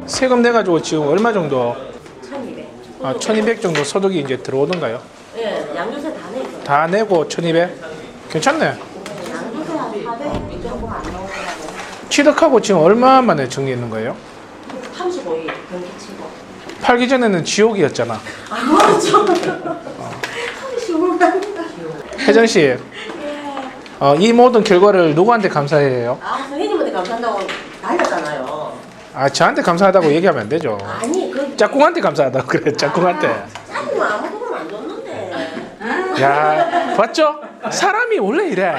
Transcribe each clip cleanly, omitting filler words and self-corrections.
세금 내가지고 지금 얼마 정도? 1200. 아, 1200 정도 소득이 이제 들어오던가요? 예, 양도세 다 내죠. 다 내고 1200? 괜찮네. 양도세 한 400 정도 안 나오더라고요. 취득하고 지금 얼마 만에 정리했는 거예요? 35일 경기 치고. 팔기 전에는 지옥이었잖아. 아, 맞죠. 35만. 혜정 씨, 이 모든 결과를 누구한테 감사해야 해요? 아, 선생님한테 감사한다고 날렸잖아요. 아, 저한테 감사하다고 얘기하면 안 되죠. 아니, 그 짝꿍한테 감사하다고 그래, 짝꿍한테. 짜증은 아무 돈을 안 줬는데. 야, 봤죠? 사람이 원래 이래.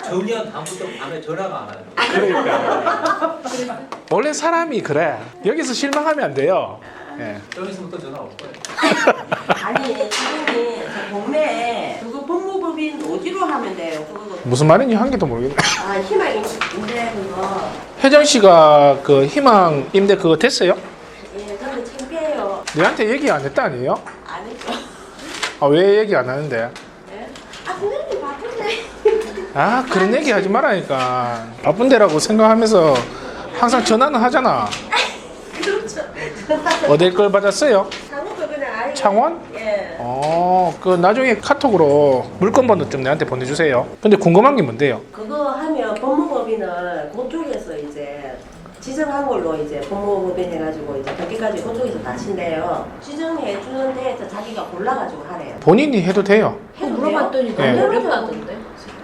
정년 다음부터 밤에 전화가 안 와요. 그러니까. 원래 사람이 그래. 여기서 실망하면 안 돼요. 예. 여기서부터 전화 올 거예요. 아니, 선생님, 저 동네에 그거 법무법인 오지로 하면 돼요. 그거. 무슨 말인지 한 개도 모르겠네. 아, 희망인데 그거. 혜정 씨가 그 희망 임대 그거 됐어요? 예, 근데 창피해요. 내한테 얘기 안 했다 아니에요? 안 했죠. 아, 왜 얘기 안 하는데? 예? 아, 선생님 바쁜데. 아, 그런 얘기 하지 말라니까. 바쁜 데라고 생각하면서 항상 전화는 하잖아. 그렇죠. 어딜 걸 받았어요? 강원도 그냥 아예. 창원? 예. 그 나중에 카톡으로 물건 번호 좀 내한테 보내주세요. 근데 궁금한 게 뭔데요? 그거 하면 법무법인을 그쪽에서 이제 지정한 걸로 이제 법무법인 해가지고 이제 거기까지 그쪽에서 다친대요. 지정해 주는 데에서 자기가 골라가지고 하래요. 본인이 해도 돼요. 해도 물어봤더니 네. 너무 어렵다던데.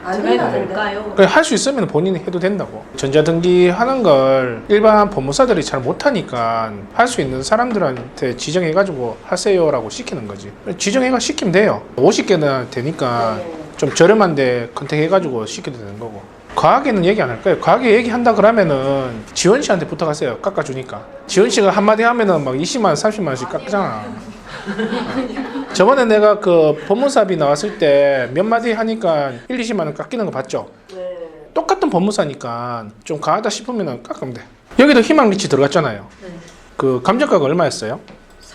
안 제가 해도 된다던데. 될까요? 할 수 있으면 본인이 해도 된다고. 전자등기 하는 걸 일반 법무사들이 잘 못하니까 할 수 있는 사람들한테 지정해가지고 하세요라고 시키는 거지. 지정해가 시키면 돼요. 50개는 되니까 좀 저렴한데 컨택해가지고 시켜도 되는 거고. 과하게는 얘기 안 할 거예요. 과하게 얘기한다 그러면은 지원 씨한테 부탁하세요. 깎아주니까. 지원 씨가 한마디 하면은 막 20만 원, 30만 원씩 깎잖아. 저번에 내가 그 법무사비 나왔을 때 몇 마디 하니까 1, 20만 원 깎이는 거 봤죠? 네. 똑같은 법무사니까 좀 과하다 싶으면 깎으면 돼. 여기도 희망 리치 들어갔잖아요. 네. 그 감정가가 얼마였어요?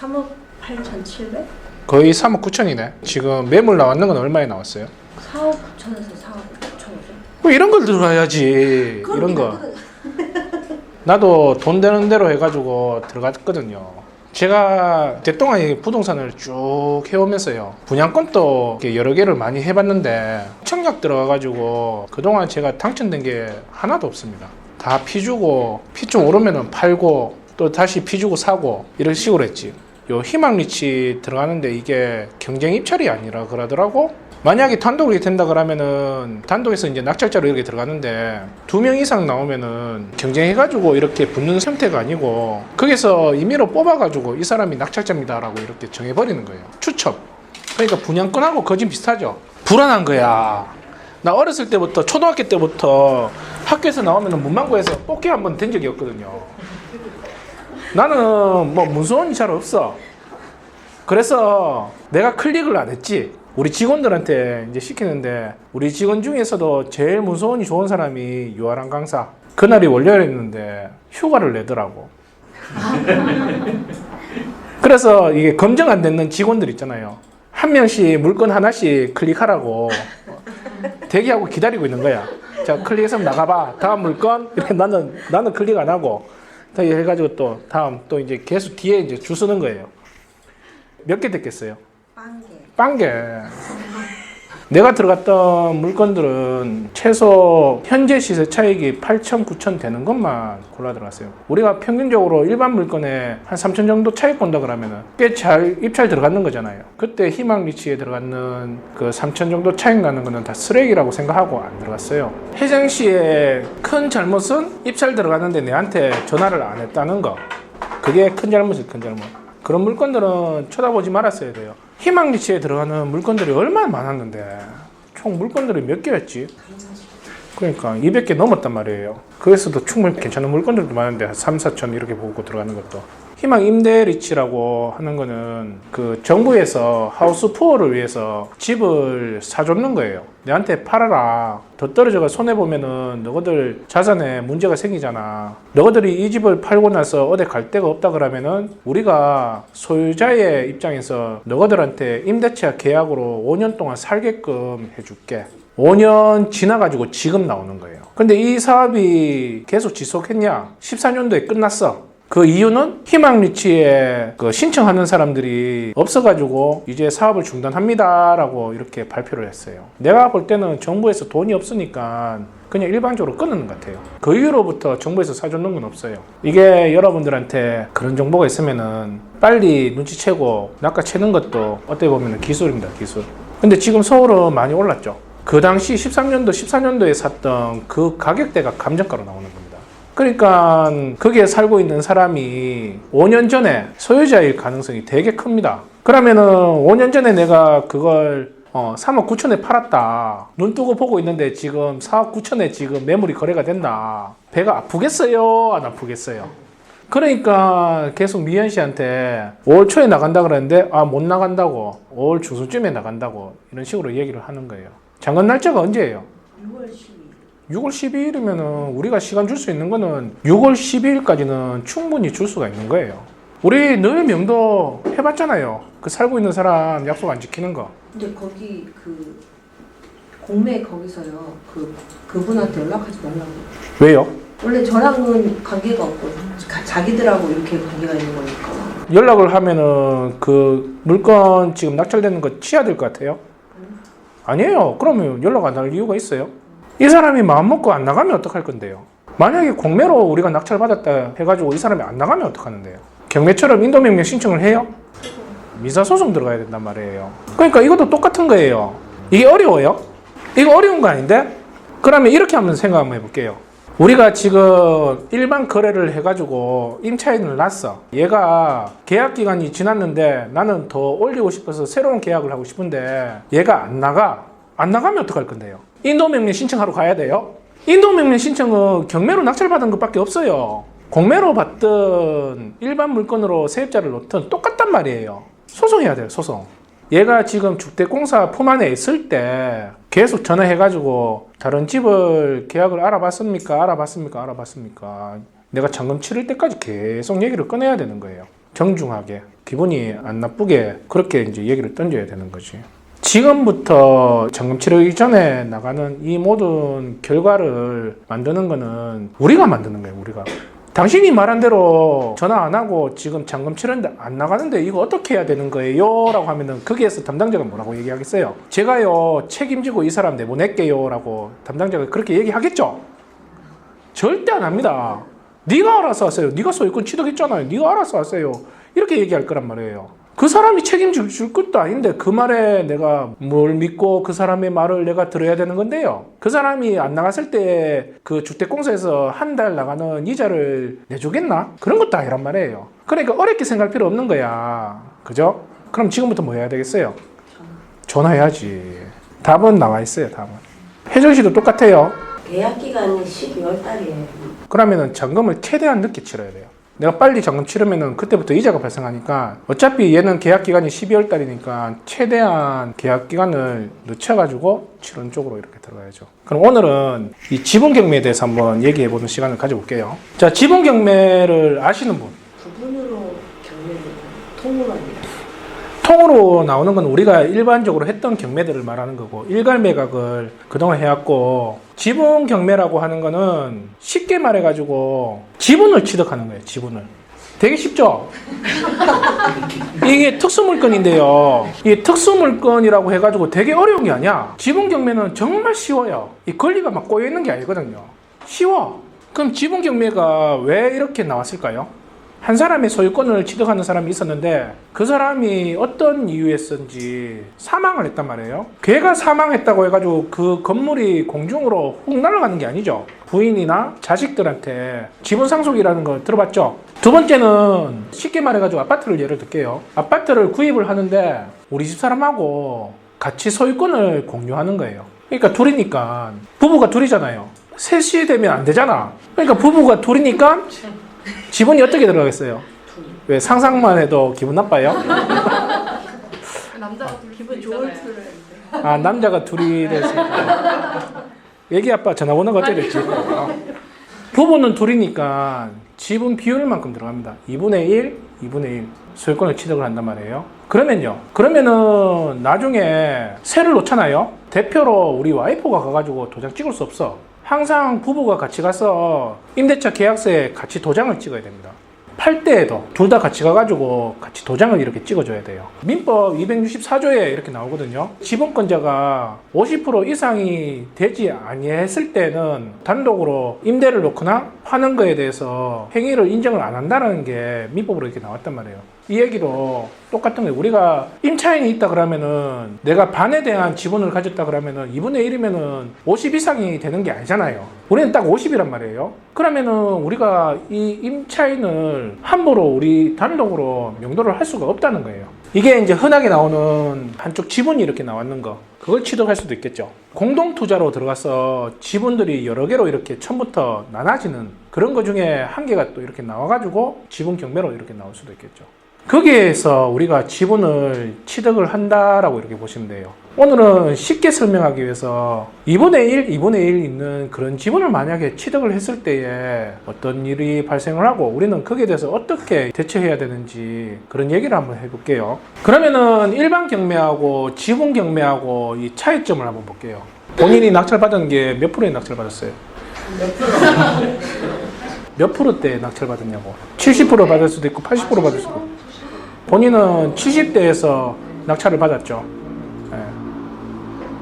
3억 8,700? 거의 3억 9천이네. 지금 매물 나왔는 건 얼마에 나왔어요? 4억 9천에서 4억 9천이죠. 뭐 이런 걸 들어가야지. 이런 거. 나도 돈 되는 대로 해가지고 들어갔거든요. 제가 대동아의 부동산을 쭉 해오면서요. 분양권도 이렇게 여러 개를 많이 해봤는데 청약 들어가가지고 그동안 제가 당첨된 게 하나도 없습니다. 다 피주고 피 좀 오르면은 팔고 또 다시 피주고 사고 이런 식으로 했지. 요 희망리치 들어가는데 이게 경쟁 입찰이 아니라 그러더라고. 만약에 단독이 된다 그러면은 단독에서 이제 낙찰자로 이렇게 들어가는데 2명 이상 나오면은 경쟁해가지고 이렇게 붙는 형태가 아니고 거기서 임의로 뽑아가지고 이 사람이 낙찰자입니다라고 이렇게 정해버리는 거예요. 추첨. 그러니까 분양권하고 거진 비슷하죠. 불안한 거야. 나 어렸을 때부터 초등학교 때부터 학교에서 나오면은 문방구에서 뽑기 한번 된 적이 없거든요. 나는 뭐 무서운 일 잘 없어. 그래서 내가 클릭을 안 했지. 우리 직원들한테 이제 시키는데 우리 직원 중에서도 제일 무서운이 좋은 사람이 유아랑 강사. 그날이 월요일이었는데 휴가를 내더라고. 그래서 이게 검증 안 되는 직원들 있잖아요. 한 명씩 물건 하나씩 클릭하라고 대기하고 기다리고 있는 거야. 자, 클릭해서 나가봐. 다음 물건. 이렇게 나는 클릭 안 하고 다 해가지고 또 다음 또 이제 계속 뒤에 이제 줄 서는 거예요. 몇 개 됐겠어요? 빵개. 내가 들어갔던 물건들은 최소 현재 시세 차익이 8천, 9천 되는 것만 골라 들어갔어요. 우리가 평균적으로 일반 물건에 한 3천 정도 차익 본다 그러면은 꽤 잘 입찰 들어갔는 거잖아요. 그때 희망 리치에 들어갔는 그 3천 정도 차익 나는 거는 다 쓰레기라고 생각하고 안 들어갔어요. 혜정 씨의 큰 잘못은 입찰 들어갔는데 내한테 전화를 안 했다는 거. 그게 큰 잘못이에요, 큰 잘못. 그런 물건들은 쳐다보지 말았어야 돼요. 희망 리치에 들어가는 물건들이 얼마나 많았는데 총 물건들이 몇 개였지? 그러니까 200개 넘었단 말이에요. 그래서도 충분히 괜찮은 물건들도 많은데 한 3, 4천 이렇게 보고 들어가는 것도. 희망 임대 리치라고 하는 거는 그 정부에서 하우스 푸어를 위해서 집을 사줬는 거예요. 내한테 팔아라. 더 떨어져가 손해보면은 너희들 자산에 문제가 생기잖아. 너희들이 이 집을 팔고 나서 어디 갈 데가 없다 그러면은 우리가 소유자의 입장에서 너희들한테 임대차 계약으로 5년 동안 살게끔 해줄게. 5년 지나가지고 지금 나오는 거예요. 근데 이 사업이 계속 지속했냐? 14년도에 끝났어. 그 이유는 희망리치에 그 신청하는 사람들이 없어가지고 이제 사업을 중단합니다라고 이렇게 발표를 했어요. 내가 볼 때는 정부에서 돈이 없으니까 그냥 일반적으로 끊는 것 같아요. 그 이후로부터 정부에서 사주는 건 없어요. 이게 여러분들한테 그런 정보가 있으면은 빨리 눈치채고 낚아채는 것도 어떻게 보면 기술입니다, 기술. 근데 지금 서울은 많이 올랐죠. 그 당시 13년도, 14년도에 샀던 그 가격대가 감정가로 나오는 겁니다. 그러니까 거기에 살고 있는 사람이 5년 전에 소유자일 가능성이 되게 큽니다. 그러면은 5년 전에 내가 그걸 3억 9천에 팔았다. 눈 뜨고 보고 있는데 지금 4억 9천에 지금 매물이 거래가 된다. 배가 아프겠어요? 안 아프겠어요? 그러니까 계속 미연 씨한테 5월 초에 나간다 그랬는데 못 나간다고 5월 중순쯤에 나간다고 이런 식으로 얘기를 하는 거예요. 잔금 날짜가 언제예요? 6월 12일. 6월 12일이면은 우리가 시간 줄 수 있는 거는 6월 12일까지는 충분히 줄 수가 있는 거예요. 우리 늘 명도 해봤잖아요. 그 살고 있는 사람 약속 안 지키는 거. 근데 거기 그 공매 거기서요. 그분한테 연락하지 말라고. 왜요? 원래 저랑은 관계가 없고 자기들하고 이렇게 관계가 있는 거니까. 연락을 하면은 그 물건 지금 낙찰되는 거 취하될 것 같아요? 아니에요. 그러면 연락 안 할 이유가 있어요? 이 사람이 마음 먹고 안 나가면 어떡할 건데요? 만약에 공매로 우리가 낙찰받았다 해가지고 이 사람이 안 나가면 어떡하는데요? 경매처럼 인도명령 신청을 해요? 민사소송 들어가야 된단 말이에요. 그러니까 이것도 똑같은 거예요. 이게 어려워요? 이거 어려운 거 아닌데? 그러면 이렇게 한번 생각 한번 해볼게요. 우리가 지금 일반 거래를 해가지고 임차인을 놨어. 얘가 계약 기간이 지났는데 나는 더 올리고 싶어서 새로운 계약을 하고 싶은데 얘가 안 나가. 안 나가면 어떡할 건데요? 인도명령 신청하러 가야 돼요? 인도명령 신청은 경매로 낙찰받은 것밖에 없어요. 공매로 받든 일반 물건으로 세입자를 놓든 똑같단 말이에요. 소송해야 돼요, 소송. 얘가 지금 주택공사 품 안에 있을 때 계속 전화해가지고 다른 집을 계약을 알아봤습니까? 내가 잔금 치를 때까지 계속 얘기를 꺼내야 되는 거예요. 정중하게, 기분이 안 나쁘게 그렇게 이제 얘기를 던져야 되는 거지. 지금부터 잔금 치르기 전에 나가는 이 모든 결과를 만드는 거는 우리가 만드는 거예요, 우리가. 당신이 말한 대로 전화 안 하고 지금 잔금 치르는데 안 나가는데 이거 어떻게 해야 되는 거예요? 라고 하면은 거기에서 담당자가 뭐라고 얘기하겠어요? 제가요 책임지고 이 사람 내보낼게요 라고 담당자가 그렇게 얘기하겠죠? 절대 안 합니다. 네가 알아서 하세요. 네가 소유권 취득했잖아요. 네가 알아서 하세요. 이렇게 얘기할 거란 말이에요. 그 사람이 책임질 것도 아닌데 그 말에 내가 뭘 믿고 그 사람의 말을 내가 들어야 되는 건데요. 그 사람이 안 나갔을 때 그 주택공사에서 한 달 나가는 이자를 내주겠나? 그런 것도 아니란 말이에요. 그러니까 어렵게 생각할 필요 없는 거야. 그죠? 그럼 지금부터 뭐 해야 되겠어요? 전화해야지. 답은 나와 있어요, 답은. 혜정 씨도 똑같아요. 계약 기간이 12월 달이에요. 그러면은 잔금을 최대한 늦게 치러야 돼요. 내가 빨리 잔금 치르면은 그때부터 이자가 발생하니까 어차피 얘는 계약 기간이 12월 달이니까 최대한 계약 기간을 늦춰가지고 치르는 쪽으로 이렇게 들어가야죠. 그럼 오늘은 이 지분 경매에 대해서 한번 얘기해 보는 시간을 가져볼게요. 자, 지분 경매를 아시는 분? 부분으로 경매를 통으로 합니다. 통으로 나오는 건 우리가 일반적으로 했던 경매들을 말하는 거고 일괄 매각을 그동안 해왔고 지분 경매라고 하는 거는 쉽게 말해가지고 지분을 취득하는 거예요. 지분을. 되게 쉽죠? 이게 특수물건인데요. 이 특수물건이라고 해가지고 되게 어려운 게 아니야. 지분 경매는 정말 쉬워요. 이 권리가 막 꼬여있는 게 아니거든요. 쉬워. 그럼 지분 경매가 왜 이렇게 나왔을까요? 한 사람의 소유권을 취득하는 사람이 있었는데 그 사람이 어떤 이유에서인지 사망을 했단 말이에요. 걔가 사망했다고 해가지고 그 건물이 공중으로 훅 날아가는 게 아니죠. 부인이나 자식들한테 지분 상속이라는 거 들어봤죠? 두 번째는 쉽게 말해가지고 아파트를 예를 들게요. 아파트를 구입을 하는데 우리 집 사람하고 같이 소유권을 공유하는 거예요. 그러니까 둘이니까 부부가 둘이잖아요. 셋이 되면 안 되잖아. 그러니까 부부가 둘이니까 지분이 어떻게 들어가겠어요? 왜 상상만 해도 기분 나빠요? 남자가 기분 좋을 줄 알았는데. 아, 남자가 둘이 됐으니까. 애기 아빠 전화번호가 어떻게 됐지? 부부는 둘이니까 지분 비율만큼 들어갑니다. 2분의 1, 2분의 1 소유권을 취득을 한단 말이에요. 그러면은 나중에 세를 놓잖아요. 대표로 우리 와이프가 가가지고 도장 찍을 수 없어. 항상 부부가 같이 가서 임대차 계약서에 같이 도장을 찍어야 됩니다. 팔 때에도 둘 다 같이 가가지고 같이 도장을 이렇게 찍어줘야 돼요. 민법 264조에 이렇게 나오거든요. 지분권자가 50% 이상이 되지 아니했을 때는 단독으로 임대를 놓거나 파는 거에 대해서 행위를 인정을 안 한다는 게 민법으로 이렇게 나왔단 말이에요. 이 얘기도 똑같은 거예요. 우리가 임차인이 있다 그러면은 내가 반에 대한 지분을 가졌다 그러면은 2분의 1이면은 50 이상이 되는 게 아니잖아요. 우리는 딱 50이란 말이에요. 그러면은 우리가 이 임차인을 함부로 우리 단독으로 명도를 할 수가 없다는 거예요. 이게 이제 흔하게 나오는 한쪽 지분이 이렇게 나왔는 거, 그걸 취득할 수도 있겠죠. 공동투자로 들어가서 지분들이 여러 개로 이렇게 처음부터 나눠지는 그런 거 중에 한 개가 또 이렇게 나와가지고 지분 경매로 이렇게 나올 수도 있겠죠. 거기에서 우리가 지분을 취득을 한다라고 이렇게 보시면 돼요. 오늘은 쉽게 설명하기 위해서 2분의 1, 2분의 1 있는 그런 지분을 만약에 취득을 했을 때에 어떤 일이 발생을 하고 우리는 거기에 대해서 어떻게 대처해야 되는지 그런 얘기를 한번 해볼게요. 그러면은 일반 경매하고 지분 경매하고 이 차이점을 한번 볼게요. 본인이 낙찰받은 게 몇 프로의 낙찰 받았어요? 몇 프로대 낙찰 받았냐고. 70% 받을 수도 있고 80% 받을 수도 있고. 본인은 70대에서 낙찰을 받았죠.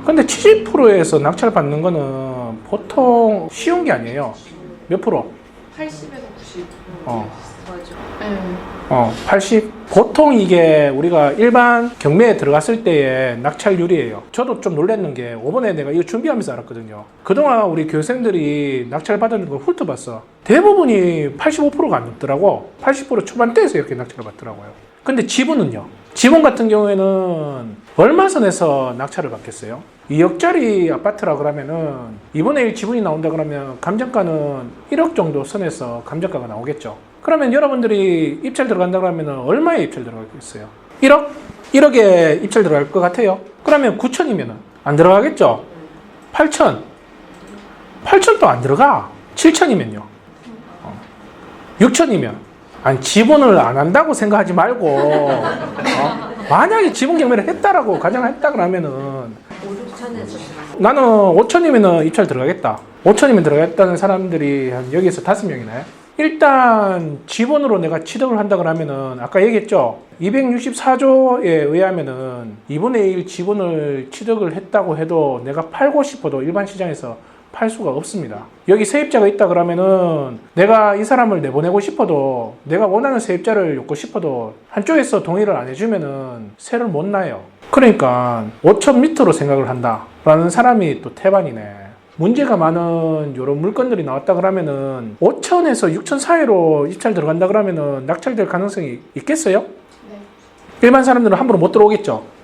근데 70%에서 낙찰 받는 거는 보통 쉬운 게 아니에요. 몇 프로? 80에서 90. 맞아. 80? 보통 이게 우리가 일반 경매에 들어갔을 때의 낙찰률이에요. 저도 좀 놀랐는 게 이번에 내가 이거 준비하면서 알았거든요. 그동안 우리 교생들이 낙찰 받은 걸 훑어봤어. 대부분이 85%가 안 넘더라고. 80% 초반대에서 이렇게 낙찰을 받더라고요. 근데 지분은요? 지분 같은 경우에는 얼마 선에서 낙찰을 받겠어요? 2억짜리 아파트라 그러면은 2분의 1 지분이 나온다 그러면 감정가는 1억 정도 선에서 감정가가 나오겠죠. 그러면 여러분들이 입찰 들어간다 그러면 얼마에 입찰 들어가겠어요? 1억? 1억에 입찰 들어갈 것 같아요? 그러면 9천이면 안 들어가겠죠? 8천? 8천도 안 들어가. 7천이면요? 6천이면? 아니, 지분을 안 한다고 생각하지 말고 만약에 지분 경매를 했다라고 가정했다 그러면은 5,000에서 나는 5천이면 입찰 들어가겠다. 5천이면 들어가겠다는 사람들이 한 여기서 5명이네. 일단 지분으로 내가 취득을 한다 그러면은 아까 얘기했죠. 264조에 의하면은 2분의 1 지분을 취득을 했다고 해도 내가 팔고 싶어도 일반 시장에서 팔 수가 없습니다. 여기 세입자가 있다 그러면은 내가 이 사람을 내보내고 싶어도 내가 원하는 세입자를 엮고 싶어도 한쪽에서 동의를 안 해주면은 세를 못 나요. 그러니까 5천 밑으로 생각을 한다라는 사람이 또 태반이네. 문제가 많은 이런 물건들이 나왔다 그러면은 5천에서 6천 사이로 입찰 들어간다 그러면은 낙찰될 가능성이 있겠어요? 네. 일반 사람들은 함부로 못 들어오겠죠.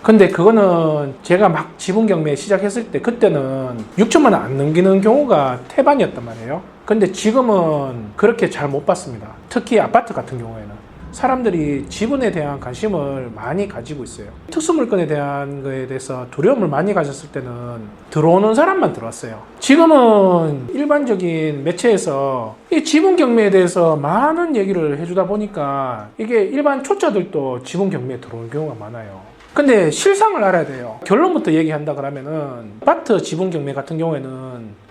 근데 그거는 제가 막 지분 경매 시작했을 때 그때는 6천만 원 안 넘기는 경우가 태반이었단 말이에요. 근데 지금은 그렇게 잘 못 받습니다. 특히 아파트 같은 경우에는 사람들이 지분에 대한 관심을 많이 가지고 있어요. 특수 물건에 대한 거에 대해서 두려움을 많이 가졌을 때는 들어오는 사람만 들어왔어요. 지금은 일반적인 매체에서 이 지분 경매에 대해서 많은 얘기를 해주다 보니까 이게 일반 초짜들도 지분 경매에 들어오는 경우가 많아요. 근데 실상을 알아야 돼요. 결론부터 얘기한다 그러면은 아파트 지분 경매 같은 경우에는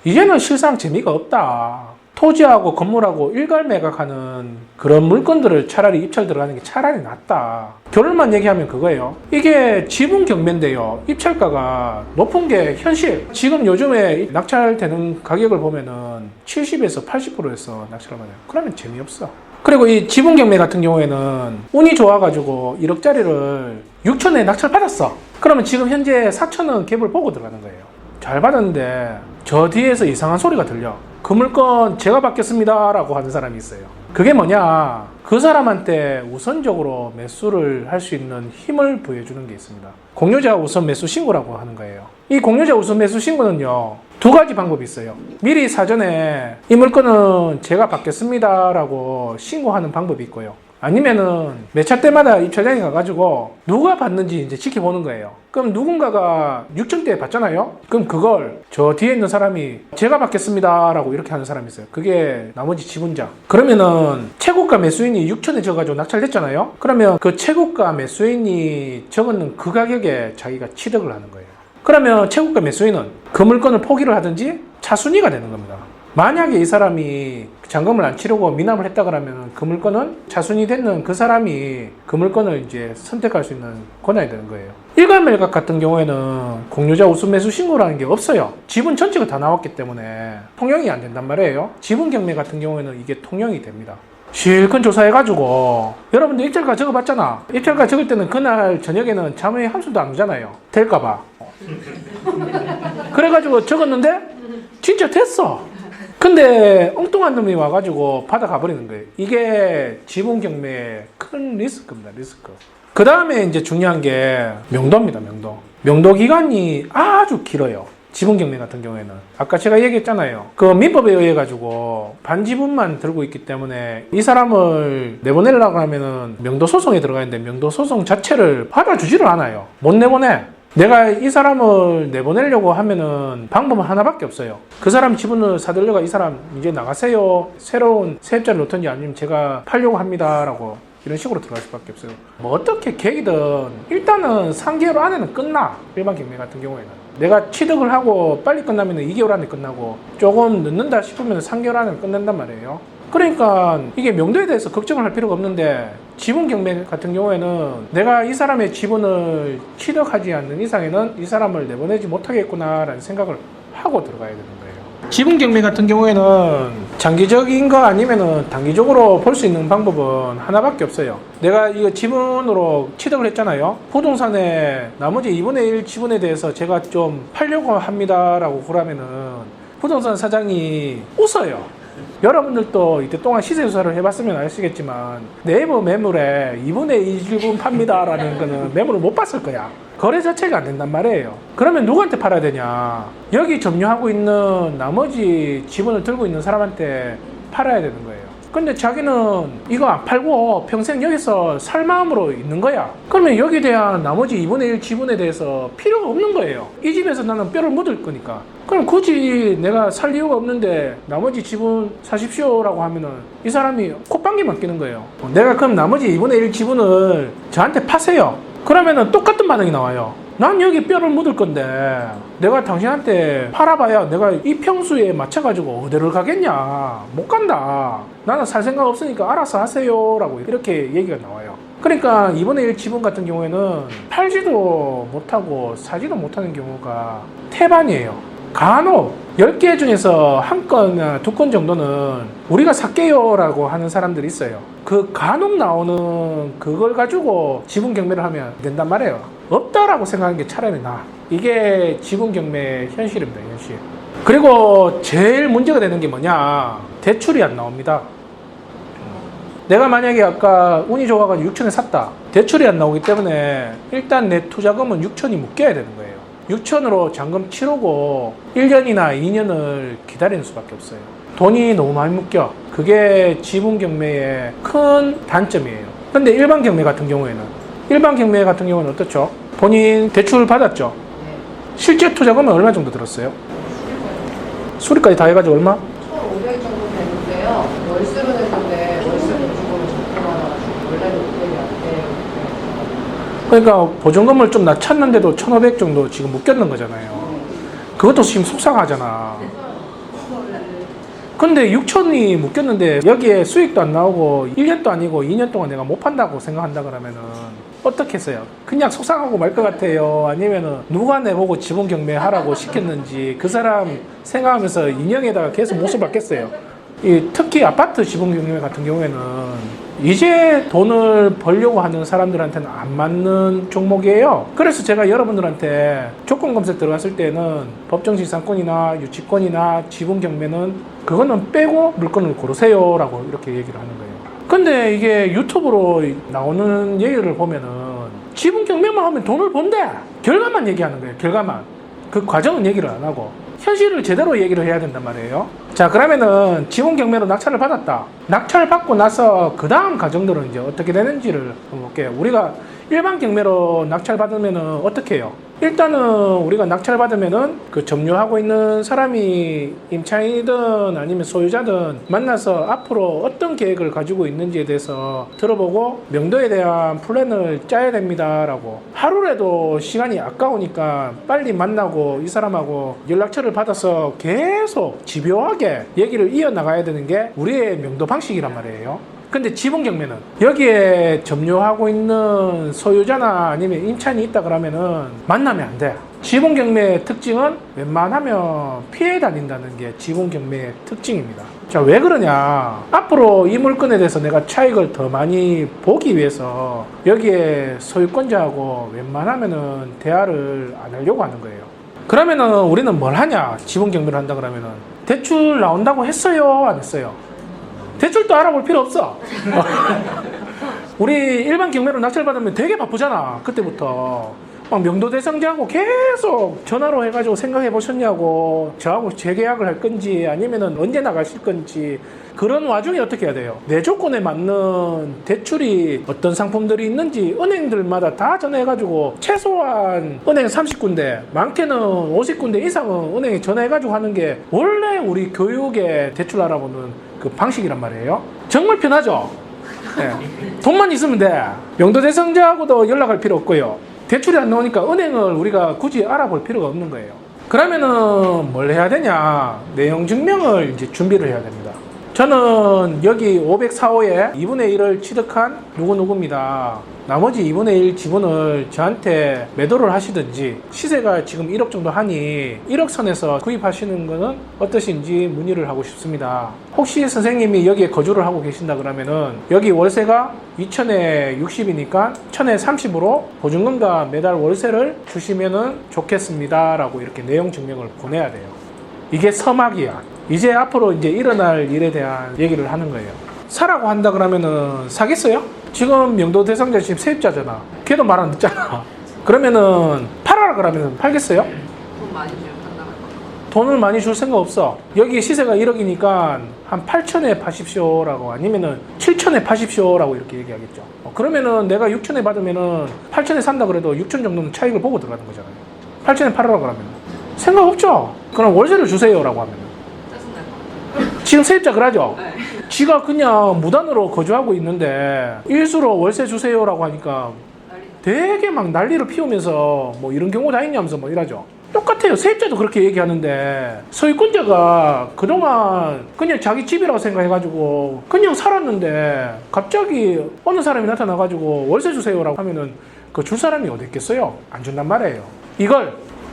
이제는 실상 재미가 없다. 토지하고 건물하고 일괄매각하는 그런 물건들을 차라리 입찰 들어가는 게 차라리 낫다. 결론만 얘기하면 그거예요. 이게 지분 경매인데요. 입찰가가 높은 게 현실. 지금 요즘에 낙찰되는 가격을 보면은 70에서 80%에서 낙찰을 받아요. 그러면 재미없어. 그리고 이 지분 경매 같은 경우에는 운이 좋아가지고 1억짜리를 6천에 낙찰 받았어. 그러면 지금 현재 4천은 갭을 보고 들어가는 거예요. 잘 받았는데 저 뒤에서 이상한 소리가 들려. 그 물건 제가 받겠습니다 라고 하는 사람이 있어요. 그게 뭐냐, 그 사람한테 우선적으로 매수를 할 수 있는 힘을 부여주는 게 있습니다. 공유자 우선 매수 신고라고 하는 거예요. 이 공유자 우선 매수 신고는요, 두 가지 방법이 있어요. 미리 사전에 이 물건은 제가 받겠습니다 라고 신고하는 방법이 있고요. 아니면은 매차 때마다 입찰장에 가가지고 누가 받는지 이제 지켜보는 거예요. 그럼 누군가가 6천대에 받잖아요. 그럼 그걸 저 뒤에 있는 사람이 제가 받겠습니다 라고 이렇게 하는 사람이 있어요. 그게 나머지 지분자. 그러면은 최고가 매수인이 6천에 적어가지고 낙찰됐잖아요. 그러면 그 최고가 매수인이 적은 그 가격에 자기가 취득을 하는 거예요. 그러면 최고가 매수인은 그 물건을 포기를 하든지 차순위가 되는 겁니다. 만약에 이 사람이 잔금을 안 치르고 미납을 했다 그러면 그 물건은 차순이 되는 그 사람이 그 물건을 이제 선택할 수 있는 권한이 되는 거예요. 일괄매각 같은 경우에는 공유자 우수매수 신고라는 게 없어요. 지분 전체가 다 나왔기 때문에 통용이 안 된단 말이에요. 지분경매 같은 경우에는 이게 통용이 됩니다. 실컷 조사해가지고 여러분들 입찰가 적어봤잖아. 입찰가 적을 때는 그날 저녁에는 잠에 한숨도 안 오잖아요. 될까봐. 그래가지고 적었는데 진짜 됐어. 근데 엉뚱한 놈이 와가지고 받아가 버리는 거예요. 이게 지분경매의 큰 리스크입니다. 리스크. 그 다음에 이제 중요한 게 명도입니다. 명도 기간이 아주 길어요. 지분경매 같은 경우에는 아까 제가 얘기했잖아요. 그 민법에 의해 가지고 반지분만 들고 있기 때문에 이 사람을 내보내려고 하면은 명도 소송에 들어가는데 명도 소송 자체를 받아주지를 않아요. 못 내보내. 내가 이 사람을 내보내려고 하면은 방법은 하나밖에 없어요. 그 사람 지분을 사들려가 이 사람 이제 나가세요. 새로운 세입자를 놓든지 아니면 제가 팔려고 합니다라고 이런 식으로 들어갈 수밖에 없어요. 뭐 어떻게 계기든 일단은 3개월 안에는 끝나. 일반 경매 같은 경우에는 내가 취득을 하고 빨리 끝나면 2개월 안에 끝나고 조금 늦는다 싶으면 3개월 안에 끝낸단 말이에요. 그러니까 이게 명도에 대해서 걱정을 할 필요가 없는데 지분경매 같은 경우에는 내가 이 사람의 지분을 취득하지 않는 이상에는 이 사람을 내보내지 못하겠구나라는 생각을 하고 들어가야 되는 거예요. 지분경매 같은 경우에는 장기적인 거 아니면은 단기적으로 볼 수 있는 방법은 하나밖에 없어요. 내가 이거 지분으로 취득을 했잖아요. 부동산의 나머지 2분의 1 지분에 대해서 제가 좀 팔려고 합니다라고 그러면은 부동산 사장이 웃어요. 여러분들도 이때 동안 시세조사를 해봤으면 아시겠지만 네이버 매물에 2분의 1 지분 팝니다라는 거는 매물을 못 봤을 거야. 거래 자체가 안 된단 말이에요. 그러면 누구한테 팔아야 되냐? 여기 점유하고 있는 나머지 지분을 들고 있는 사람한테 팔아야 되는 거예요. 근데 자기는 이거 안 팔고 평생 여기서 살 마음으로 있는 거야. 그러면 여기에 대한 나머지 2분의 1 지분에 대해서 필요가 없는 거예요. 이 집에서 나는 뼈를 묻을 거니까. 그럼 굳이 내가 살 이유가 없는데 나머지 지분 사십시오라고 하면은 이 사람이 콧방귀만 끼는 거예요. 내가 그럼 나머지 2분의 1 지분을 저한테 파세요. 그러면은 똑같은 반응이 나와요. 난 여기 뼈를 묻을 건데 내가 당신한테 팔아봐야 내가 이 평수에 맞춰가지고 어디를 가겠냐. 못 간다. 나는 살 생각 없으니까 알아서 하세요 라고 이렇게 얘기가 나와요. 그러니까 2분의 1 지분 같은 경우에는 팔지도 못하고 사지도 못하는 경우가 태반이에요. 간혹 10개 중에서 한 건, 두 건 정도는 우리가 살게요 라고 하는 사람들이 있어요. 그 간혹 나오는 그걸 가지고 지분 경매를 하면 된단 말이에요. 없다라고 생각하는 게 차라리 나아. 이게 지분 경매 현실입니다. 현실. 그리고 제일 문제가 되는 게 뭐냐? 대출이 안 나옵니다. 내가 만약에 아까 운이 좋아가지고 6천에 샀다. 대출이 안 나오기 때문에 일단 내 투자금은 6천이 묶여야 되는 거예요. 6천으로 잔금 치르고 1년이나 2년을 기다리는 수밖에 없어요. 돈이 너무 많이 묶여. 그게 지분 경매의 큰 단점이에요. 근데 일반 경매 같은 경우에는 어떻죠? 본인 대출 받았죠? 실제 투자금은 얼마 정도 들었어요? 수리까지 다 해가지고 얼마? 1,500 정도 되는데요. 월세로 냈는데 월세 보증금을 적금하나가지고 원래는 500이 안 돼요. 그러니까 보증금을 좀 낮췄는데도 1,500 정도 지금 묶였는 거잖아요. 그것도 지금 속상하잖아. 근데 6천이 묶였는데 여기에 수익도 안 나오고 1년도 아니고 2년 동안 내가 못 판다고 생각한다 그러면은 어떻게 했어요? 그냥 속상하고 말 것 같아요? 아니면은 누가 내보고 지분 경매하라고 시켰는지 그 사람 생각하면서 인형에다가 계속 못을 받겠어요? 특히 아파트 지분 경매 같은 경우에는 이제 돈을 벌려고 하는 사람들한테는 안 맞는 종목이에요. 그래서 제가 여러분들한테 조건 검색 들어갔을 때는 법정지상권이나 유치권이나 지분 경매는 그거는 빼고 물건을 고르세요 라고 이렇게 얘기를 하는 거예요. 근데 이게 유튜브로 나오는 얘기를 보면은 지분 경매만 하면 돈을 번대. 결과만 얘기하는 거예요. 결과만. 그 과정은 얘기를 안 하고 현실을 제대로 얘기를 해야 된단 말이에요. 자, 그러면은 지분 경매로 낙찰을 받았다. 낙찰 받고 나서 그 다음 과정들은 이제 어떻게 되는지를 한번 볼게요. 우리가 일반 경매로 낙찰 받으면은 어떻게 해요? 일단은 우리가 낙찰 받으면은 그 점유하고 있는 사람이 임차인이든 아니면 소유자든 만나서 앞으로 어떤 계획을 가지고 있는지에 대해서 들어보고 명도에 대한 플랜을 짜야 됩니다라고. 하루라도 시간이 아까우니까 빨리 만나고 이 사람하고 연락처를 받아서 계속 집요하게 얘기를 이어나가야 되는 게 우리의 명도 방식이란 말이에요. 근데 지분 경매는 여기에 점유하고 있는 소유자나 아니면 임차인이 있다 그러면은 만나면 안 돼. 지분 경매의 특징은 웬만하면 피해 다닌다는 게 지분 경매의 특징입니다. 자, 왜 그러냐? 앞으로 이 물건에 대해서 내가 차익을 더 많이 보기 위해서 여기에 소유권자하고 웬만하면은 대화를 안 하려고 하는 거예요. 그러면은 우리는 뭘 하냐? 지분 경매를 한다 그러면은 대출 나온다고 했어요? 안 했어요? 대출도 알아볼 필요 없어. 우리 일반 경매로 낙찰 받으면 되게 바쁘잖아. 그때부터 막 명도 대상자하고 계속 전화로 해가지고 생각해 보셨냐고, 저하고 재계약을 할 건지 아니면은 언제 나가실 건지. 그런 와중에 어떻게 해야 돼요? 내 조건에 맞는 대출이 어떤 상품들이 있는지 은행들마다 다 전화해가지고 최소한 은행 30군데, 많게는 50군데 이상은 은행에 전화해가지고 하는 게 원래 우리 교육에 대출 알아보는 그 방식이란 말이에요. 정말 편하죠? 네. 돈만 있으면 돼. 명도 대상자하고도 연락할 필요 없고요. 대출이 안 나오니까 은행을 우리가 굳이 알아볼 필요가 없는 거예요. 그러면은 뭘 해야 되냐? 내용 증명을 이제 준비를 해야 됩니다. 저는 여기 504호에 2분의 1을 취득한 누구누구입니다. 나머지 2분의 1 지분을 저한테 매도를 하시든지, 시세가 지금 1억 정도 하니 1억 선에서 구입하시는 거는 어떠신지 문의를 하고 싶습니다. 혹시 선생님이 여기에 거주를 하고 계신다 그러면은 여기 월세가 2,000에 60이니까 1,000에 30으로 보증금과 매달 월세를 주시면은 좋겠습니다 라고 이렇게 내용 증명을 보내야 돼요. 이게 서막이야. 이제 앞으로 이제 일어날 일에 대한 얘기를 하는 거예요. 사라고 한다 그러면은 사겠어요? 지금 명도 대상자 지금 세입자잖아. 걔도 말 안 듣잖아. 그러면은 팔아라 그러면 팔겠어요? 돈 많이 줘요, 판단할 거. 돈을 많이 줄 생각 없어. 여기 시세가 1억이니까 한 8천에 파십시오라고, 아니면은 7천에 파십시오라고 이렇게 얘기하겠죠. 그러면은 내가 6천에 받으면은 8천에 산다 그래도 6천 정도는 차익을 보고 들어가는 거잖아요. 8천에 팔아라 그러면 생각 없죠. 그럼 월세를 주세요라고 하면 짜증날 것 같아요. 지금 세입자 그러죠. 네. 지가 그냥 무단으로 거주하고 있는데 일수로 월세 주세요라고 하니까 되게 막 난리를 피우면서 뭐 이런 경우 다 있냐면서 뭐 이러죠. 똑같아요. 세입자도 그렇게 얘기하는데 소유권자가 그동안 그냥 자기 집이라고 생각해가지고 그냥 살았는데 갑자기 어느 사람이 나타나가지고 월세 주세요라고 하면은 그 줄 사람이 어디 있겠어요? 안 준단 말이에요.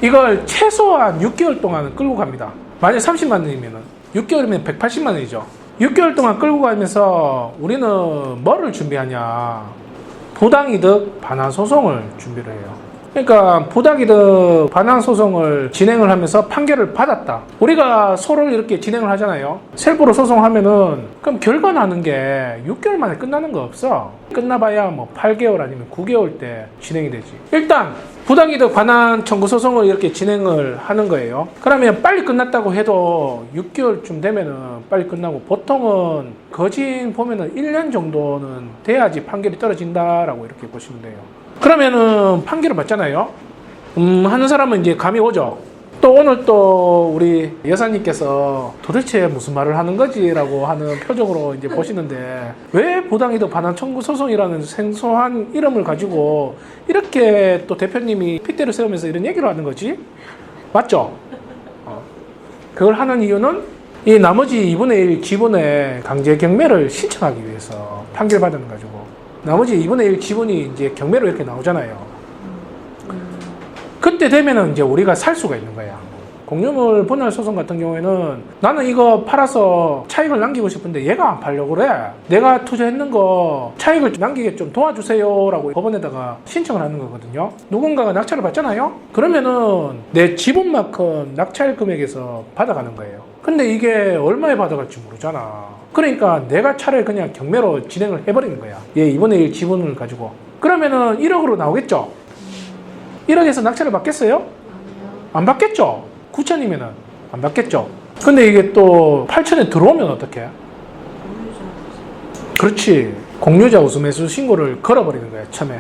이걸 최소한 6개월 동안 끌고 갑니다. 만약 30만 원이면은 6개월이면 180만 원이죠. 6개월 동안 끌고 가면서 우리는 뭐를 준비하냐? 부당이득 반환 소송을 준비를 해요. 그러니까 부당이득 반환 소송을 진행을 하면서 판결을 받았다. 우리가 소를 이렇게 진행을 하잖아요. 셀프로 소송하면은 그럼 결과 나는 게 6개월 만에 끝나는 거 없어. 끝나봐야 뭐 8개월 아니면 9개월 때 진행이 되지. 일단 부당이득 반환 청구 소송을 이렇게 진행을 하는 거예요. 그러면 빨리 끝났다고 해도 6개월쯤 되면은 빨리 끝나고, 보통은 거진 보면은 1년 정도는 돼야지 판결이 떨어진다라고 이렇게 보시면 돼요. 그러면은 판결을 받잖아요. 하는 사람은 이제 감이 오죠. 또 오늘 또 우리 여사님께서 도대체 무슨 말을 하는 거지라고 하는 표정으로 이제 보시는데, 왜 부당이득 반환 청구 소송이라는 생소한 이름을 가지고 이렇게 또 대표님이 핏대를 세우면서 이런 얘기를 하는 거지? 맞죠? 그걸 하는 이유는 이 나머지 2분의 1 지분의 강제 경매를 신청하기 위해서 판결 받는 가지고, 나머지 2분의 1 지분이 이제 경매로 이렇게 나오잖아요. 그때 되면은 이제 우리가 살 수가 있는 거야. 공유물 분할 소송 같은 경우에는 나는 이거 팔아서 차익을 남기고 싶은데 얘가 안 팔려고 그래. 내가 투자했는 거 차익을 남기게 좀 도와주세요 라고 법원에다가 신청을 하는 거거든요. 누군가가 낙찰을 받잖아요. 그러면은 내 지분만큼 낙찰 금액에서 받아가는 거예요. 근데 이게 얼마에 받아갈지 모르잖아. 그러니까 내가 차라리 그냥 경매로 진행을 해버리는 거야. 얘 2분의 1 지분을 가지고. 그러면은 1억으로 나오겠죠? 1억에서 낙찰을 받겠어요? 안 받겠죠? 9천이면은 안 받겠죠? 근데 이게 또 8천에 들어오면 어떡해? 그렇지. 공유자 우수매수 신고를 걸어버리는 거야, 처음에.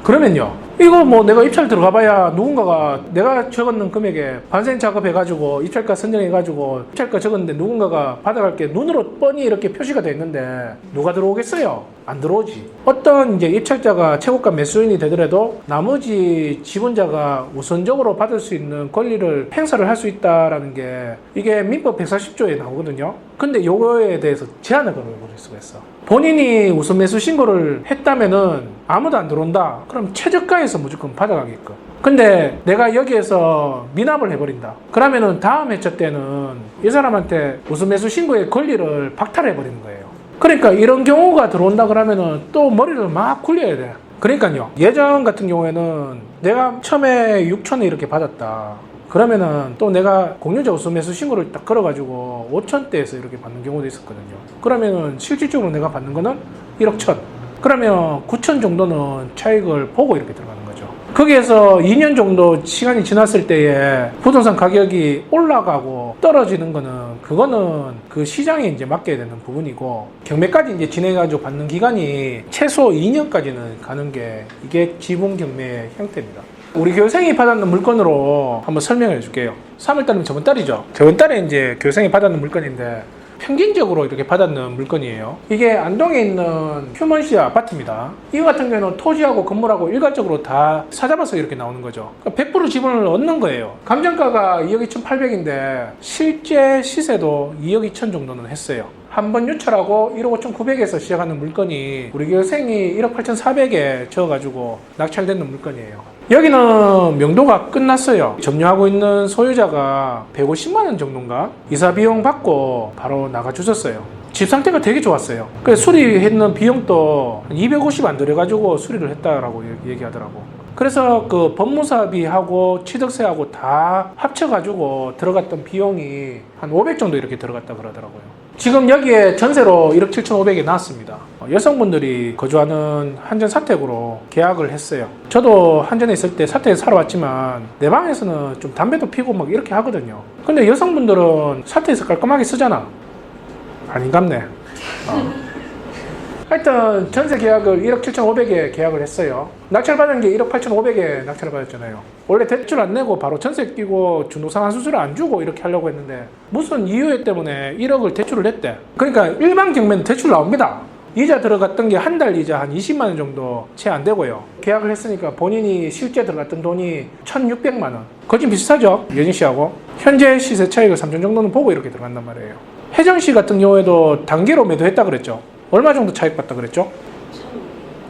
그러면요, 이거 뭐 내가 입찰 들어가봐야 누군가가 내가 적었는 금액에 반생 작업해가지고 입찰가 선정해가지고 입찰가 적었는데 누군가가 받아갈 게 눈으로 뻔히 이렇게 표시가 돼 있는데 누가 들어오겠어요? 안 들어오지. 어떤 이제 입찰자가 최고가 매수인이 되더라도 나머지 지분자가 우선적으로 받을 수 있는 권리를 행사를 할 수 있다라는 게 이게 민법 140조에 나오거든요. 근데 요거에 대해서 제한을 걸어버릴 수가 있어. 본인이 우선 매수 신고를 했다면은 아무도 안 들어온다. 그럼 최저가에서 무조건 받아가게끔. 근데 내가 여기에서 미납을 해버린다. 그러면은 다음 회차 때는 이 사람한테 우선 매수 신고의 권리를 박탈해버리는 거예요. 그러니까 이런 경우가 들어온다 그러면은 또 머리를 막 굴려야 돼. 그러니까요. 예전 같은 경우에는 내가 처음에 6천에 이렇게 받았다. 그러면은 또 내가 공유자 우선 매수 신고를 딱 걸어가지고 5천대에서 이렇게 받는 경우도 있었거든요. 그러면은 실질적으로 내가 받는 거는 1억 1천. 그러면 9천 정도는 차익을 보고 이렇게 들어가는 거죠. 거기에서 2년 정도 시간이 지났을 때에 부동산 가격이 올라가고 떨어지는 거는 그거는 그 시장에 이제 맡겨야 되는 부분이고 경매까지 이제 진행해가지고 받는 기간이 최소 2년까지는 가는 게 이게 지분 경매의 형태입니다. 우리 교생이 받았는 물건으로 한번 설명해 줄게요. 3월달이면 저번 달이죠. 저번 달에 이제 교생이 받았는 물건인데 평균적으로 이렇게 받았는 물건이에요. 이게 안동에 있는 휴먼시 아파트입니다. 이거 같은 경우는 토지하고 건물하고 일괄적으로 다 사잡아서 이렇게 나오는 거죠. 100% 지분을 얻는 거예요. 감정가가 2억 2,800인데 실제 시세도 2억 2천 정도는 했어요. 한 번 유찰하고 1억 5,900에서 시작하는 물건이 우리 교생이 1억 8,400에 적어가지고 낙찰되는 물건이에요. 여기는 명도가 끝났어요. 점유하고 있는 소유자가 150만 원 정도인가? 이사 비용 받고 바로 나가주셨어요. 집 상태가 되게 좋았어요. 그래서 수리했는 비용도 250 안 들여가지고 수리를 했다라고 얘기하더라고. 그래서 그 법무사비하고 취득세하고 다 합쳐가지고 들어갔던 비용이 한 500 정도 이렇게 들어갔다 그러더라고요. 지금 여기에 전세로 1억 7,500에 나왔습니다. 여성분들이 거주하는 한전 사택으로 계약을 했어요. 저도 한전에 있을 때 사택에 살아왔지만 내 방에서는 좀 담배도 피고 막 이렇게 하거든요. 근데 여성분들은 사택에서 깔끔하게 쓰잖아. 아닌갑네. 하여튼 전세 계약을 1억 7,500에 계약을 했어요. 낙찰받은 게 1억 8,500에 낙찰을 받았잖아요. 원래 대출 안 내고 바로 전세 끼고 준도상환 수수료 안 주고 이렇게 하려고 했는데 무슨 이유 때문에 1억을 대출을 했대. 그러니까 일반 경매는 대출 나옵니다. 이자 들어갔던 게 한 달 이자 한 20만 원 정도 채 안 되고요. 계약을 했으니까 본인이 실제 들어갔던 돈이 1,600만 원. 거진 비슷하죠? 여진 씨하고. 현재 시세 차익을 3천 정도는 보고 이렇게 들어간단 말이에요. 혜정 씨 같은 경우에도 단기로 매도했다 그랬죠? 얼마 정도 차익 받다 그랬죠?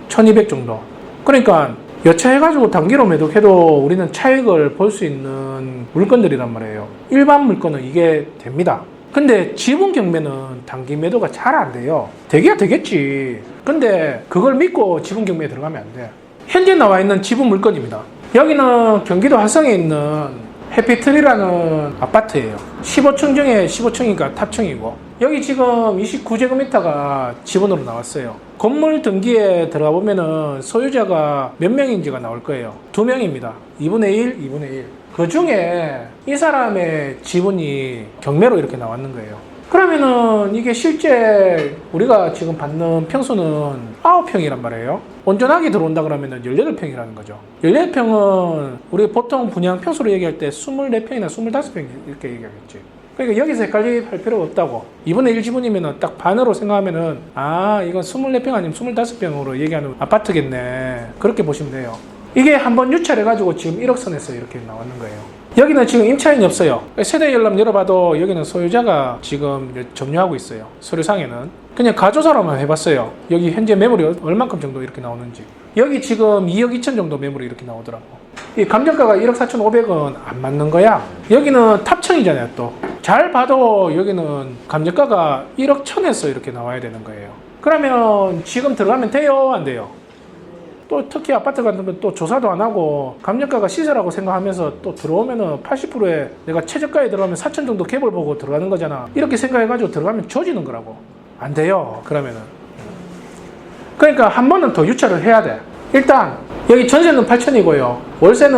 1,200 정도. 그러니까 여차해가지고 단기로 매도해도 우리는 차익을 볼 수 있는 물건들이란 말이에요. 일반 물건은 이게 됩니다. 근데 지분 경매는 단기 매도가 잘 안 돼요. 되기야 되겠지. 근데 그걸 믿고 지분 경매에 들어가면 안 돼. 현재 나와 있는 지분 물건입니다. 여기는 경기도 화성에 있는 해피트리라는 아파트예요. 15층 중에 15층이니까 탑층이고 여기 지금 29제곱미터가 지분으로 나왔어요. 건물 등기에 들어가 보면은 소유자가 몇 명인지가 나올 거예요. 2명입니다. 2분의 1, 2분의 1. 그 중에 이 사람의 지분이 경매로 이렇게 나왔는 거예요. 그러면은 이게 실제 우리가 지금 받는 평수는 9평이란 말이에요. 온전하게 들어온다 그러면은 18평이라는 거죠. 18평은 우리 보통 분양 평수로 얘기할 때 24평이나 25평 이렇게 얘기하겠지. 그러니까 여기서 헷갈릴 필요가 없다고. 2분의 1 지분이면은 딱 반으로 생각하면은 아 이건 24평 아니면 25평으로 얘기하는 아파트겠네. 그렇게 보시면 돼요. 이게 한번 유찰해가지고 지금 1억 선에서 이렇게 나왔는 거예요. 여기는 지금 임차인이 없어요. 세대 열람 열어봐도 여기는 소유자가 지금 점유하고 있어요. 서류상에는. 그냥 가조사로만 해봤어요. 여기 현재 매물이 얼만큼 정도 이렇게 나오는지. 여기 지금 2억 2천 정도 매물이 이렇게 나오더라고. 이 감정가가 1억 4,500원 안 맞는 거야. 여기는 탑층이잖아요 또. 잘 봐도 여기는 감정가가 1억 1천에서 이렇게 나와야 되는 거예요. 그러면 지금 들어가면 돼요? 안 돼요? 또 특히 아파트 같으면 또 조사도 안 하고 감정가가 시세라고 생각하면서 또 들어오면은 80%에 내가 최저가에 들어가면 4천 정도 갭을 보고 들어가는 거잖아. 이렇게 생각해가지고 들어가면 조지는 거라고. 안 돼요. 그러면은. 그러니까 한 번은 더 유찰을 해야 돼. 일단 여기 전세는 8천이고요. 월세는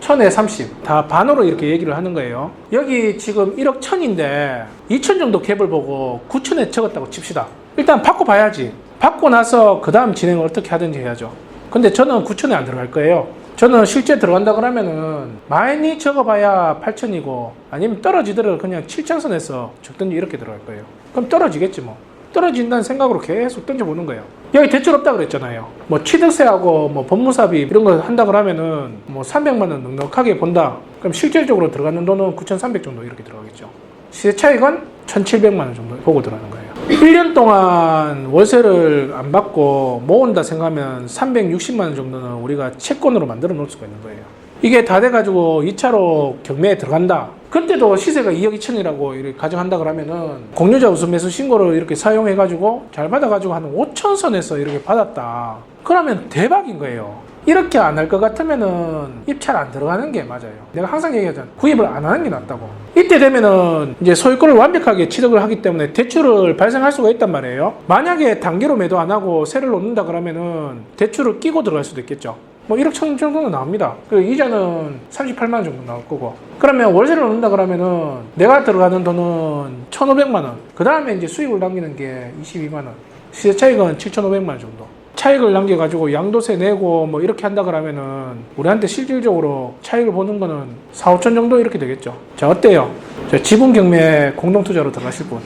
1,000에 30. 다 반으로 이렇게 얘기를 하는 거예요. 여기 지금 1억 1천인데 2천 정도 갭을 보고 9천에 적었다고 칩시다. 일단 받고 봐야지. 받고 나서 그 다음 진행을 어떻게 하든지 해야죠. 근데 저는 9천에 안 들어갈 거예요. 저는 실제 들어간다 그러면은 많이 적어봐야 8천이고 아니면 떨어지더라도 그냥 7천선에서 적든지 이렇게 들어갈 거예요. 그럼 떨어지겠지 뭐. 떨어진다는 생각으로 계속 던져보는 거예요. 여기 대출 없다 그랬잖아요. 뭐 취득세하고 뭐 법무사비 이런 거 한다 그러면은 뭐 300만 원 넉넉하게 본다. 그럼 실질적으로 들어가는 돈은 9,300 정도 이렇게 들어가겠죠. 시세 차익은 1,700만 원 정도 보고 들어가는 거예요. 1년 동안 월세를 안 받고 모은다 생각하면 360만 원 정도는 우리가 채권으로 만들어 놓을 수가 있는 거예요. 이게 다 돼가지고 2차로 경매에 들어간다. 그때도 시세가 2억 2천이라고 이렇게 가정한다 그러면은 공유자 우선 매수 신고를 이렇게 사용해가지고 잘 받아가지고 한 5천 선에서 이렇게 받았다. 그러면 대박인 거예요. 이렇게 안 할 것 같으면은 입찰 안 들어가는 게 맞아요. 내가 항상 얘기하잖아. 구입을 안 하는 게 낫다고. 이때 되면은 이제 소유권을 완벽하게 취득을 하기 때문에 대출을 발생할 수가 있단 말이에요. 만약에 단기로 매도 안 하고 세를 놓는다 그러면은 대출을 끼고 들어갈 수도 있겠죠. 뭐 1억 천 정도는 나옵니다. 그 이자는 38만 원 정도 나올 거고. 그러면 월세를 놓는다 그러면은 내가 들어가는 돈은 1,500만 원. 그 다음에 이제 수익을 남기는 게 22만 원. 시세 차익은 7,500만 원 정도. 차익을 남겨가지고 양도세 내고 뭐 이렇게 한다 그러면은 우리한테 실질적으로 차익을 보는 거는 4, 5천 정도 이렇게 되겠죠. 자, 어때요? 자, 지분 경매 공동투자로 들어가실 분.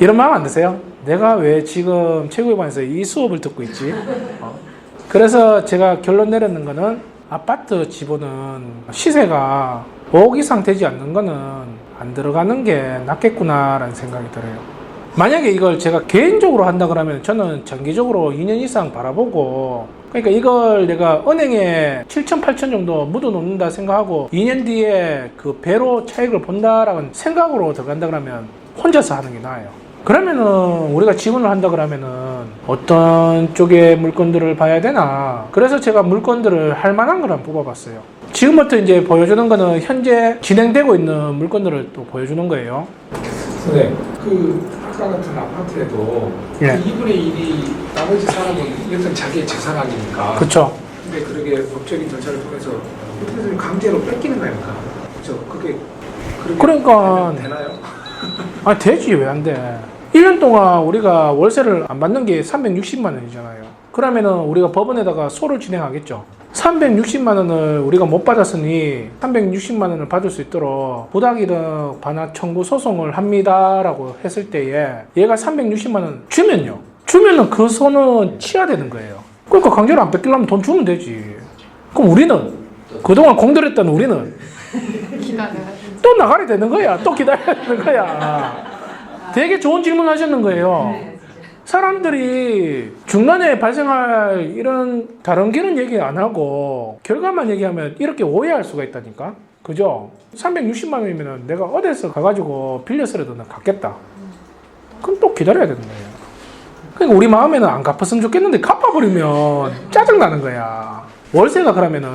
이런 마음 안 드세요? 내가 왜 지금 최고위반에서 이 수업을 듣고 있지? 그래서 제가 결론 내렸는 거는 아파트 지분은 시세가 5억 이상 되지 않는 거는 안 들어가는 게 낫겠구나라는 생각이 들어요. 만약에 이걸 제가 개인적으로 한다 그러면 저는 장기적으로 2년 이상 바라보고, 그러니까 이걸 내가 은행에 7천, 8천 정도 묻어 놓는다 생각하고 2년 뒤에 그 배로 차익을 본다라는 생각으로 들어간다 그러면 혼자서 하는 게 나아요. 그러면은 우리가 지분을 한다 그러면은 어떤 쪽의 물건들을 봐야 되나. 그래서 제가 물건들을 할 만한 걸 한번 뽑아봤어요. 지금부터 이제 보여주는 거는 현재 진행되고 있는 물건들을 또 보여주는 거예요. 네, 아까 같은 아파트에도 예. 2분의 1이 나머지 사람은 일단 자기의 재산 아닙니까? 그쵸. 근데 그러게 법적인 절차를 통해서 일단 강제로 뺏기는 거 아닙니까? 그렇죠. 그렇게 그러니까 되나요? 아, 되지. 왜 안 돼? 1년 동안 우리가 월세를 안 받는 게 360만 원이잖아요. 그러면은 우리가 법원에다가 소를 진행하겠죠. 360만 원을 우리가 못 받았으니 360만 원을 받을 수 있도록 부당이득 반환 청구 소송을 합니다라고 했을 때에 얘가 360만 원 주면은 그 소는 치야되는 거예요. 그러니까 강제로 안 뺏기려면 돈 주면 되지. 그럼 우리는 그동안 공들였던 우리는 또 나가야 되는 거야. 또 기다려야 되는 거야. 되게 좋은 질문 하셨는 거예요. 사람들이 중간에 발생할 이런 다른 길은 얘기 안 하고 결과만 얘기하면 이렇게 오해할 수가 있다니까. 그죠? 360만 원이면 내가 어디서 가가지고 빌려서라도 난 갚겠다. 그럼 또 기다려야 되는 거예요. 그러니까 우리 마음에는 안 갚았으면 좋겠는데 갚아버리면 짜증나는 거야. 월세가 그러면은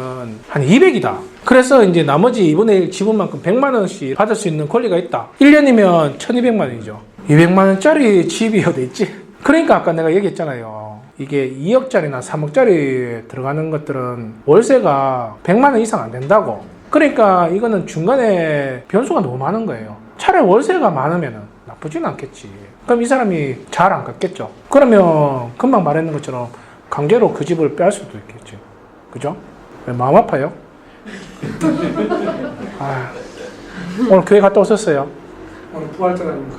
한 200이다. 그래서 이제 나머지 2분의 1 지분만큼 100만 원씩 받을 수 있는 권리가 있다. 1년이면 1200만 원이죠. 200만 원짜리 집이 어디 있지? 그러니까 아까 내가 얘기했잖아요. 이게 2억짜리나 3억짜리 들어가는 것들은 월세가 100만 원 이상 안 된다고. 그러니까 이거는 중간에 변수가 너무 많은 거예요. 차라리 월세가 많으면 나쁘진 않겠지. 그럼 이 사람이 잘 안 갚겠죠. 그러면 금방 말했는 것처럼 강제로 그 집을 빼앗을 수도 있겠지. 그죠? 왜 마음 아파요? 아, 오늘 교회 갔다 오셨어요? 오늘 부활절 아닙니까?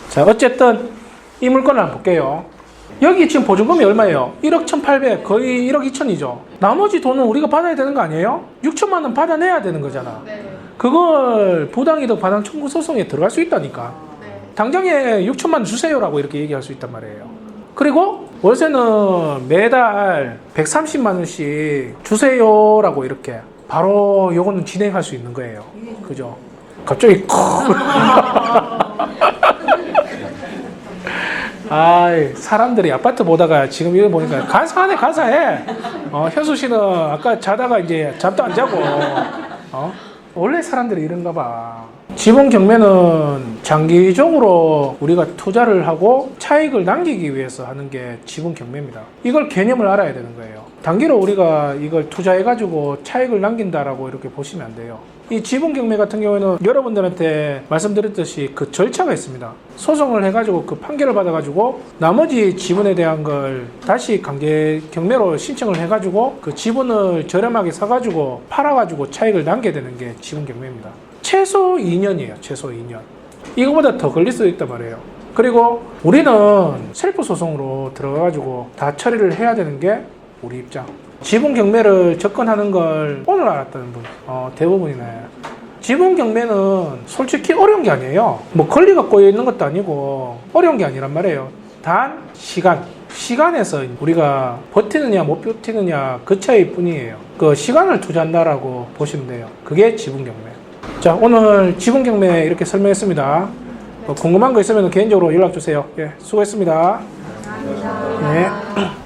자, 어쨌든 이 물건을 한번 볼게요. 여기 지금 보증금이 얼마예요? 1억 1,800, 거의 1억 2천이죠. 나머지 돈은 우리가 받아야 되는 거 아니에요? 6천만 원 받아내야 되는 거잖아. 그걸 부당이득 반환 청구 소송에 들어갈 수 있다니까. 당장에 6천만 원 주세요라고 이렇게 얘기할 수 있단 말이에요. 그리고 월세는 매달 130만 원씩 주세요라고 이렇게 바로 요거는 진행할 수 있는 거예요. 그죠? 갑자기 아이, 사람들이 아파트 보다가 지금 이거 보니까 간사하네, 간사해. 현수 씨는 아까 자다가 이제 잠도 안 자고. 원래 사람들이 이런가 봐. 지분 경매는 장기적으로 우리가 투자를 하고 차익을 남기기 위해서 하는 게 지분 경매입니다. 이걸 개념을 알아야 되는 거예요. 단기로 우리가 이걸 투자해가지고 차익을 남긴다라고 이렇게 보시면 안 돼요. 이 지분 경매 같은 경우에는 여러분들한테 말씀드렸듯이 그 절차가 있습니다. 소송을 해가지고 그 판결을 받아가지고 나머지 지분에 대한 걸 다시 강제 경매로 신청을 해가지고 그 지분을 저렴하게 사가지고 팔아가지고 차익을 남게 되는 게 지분 경매입니다. 최소 2년이에요. 최소 2년. 이거보다 더 걸릴 수도 있단 말이에요. 그리고 우리는 셀프 소송으로 들어가가지고 다 처리를 해야 되는 게 우리 입장. 지분 경매를 접근하는 걸 오늘 알았다는 분 대부분이네. 지분 경매는 솔직히 어려운 게 아니에요. 뭐 권리가 꼬여 있는 것도 아니고 어려운 게 아니란 말이에요. 단 시간에서 우리가 버티느냐 못 버티느냐 그 차이 뿐이에요. 그 시간을 투자한다라고 보시면 돼요. 그게 지분 경매. 자, 오늘 지분 경매 이렇게 설명했습니다. 궁금한 거 있으면 개인적으로 연락 주세요. 예, 수고했습니다. 감사합니다. 네.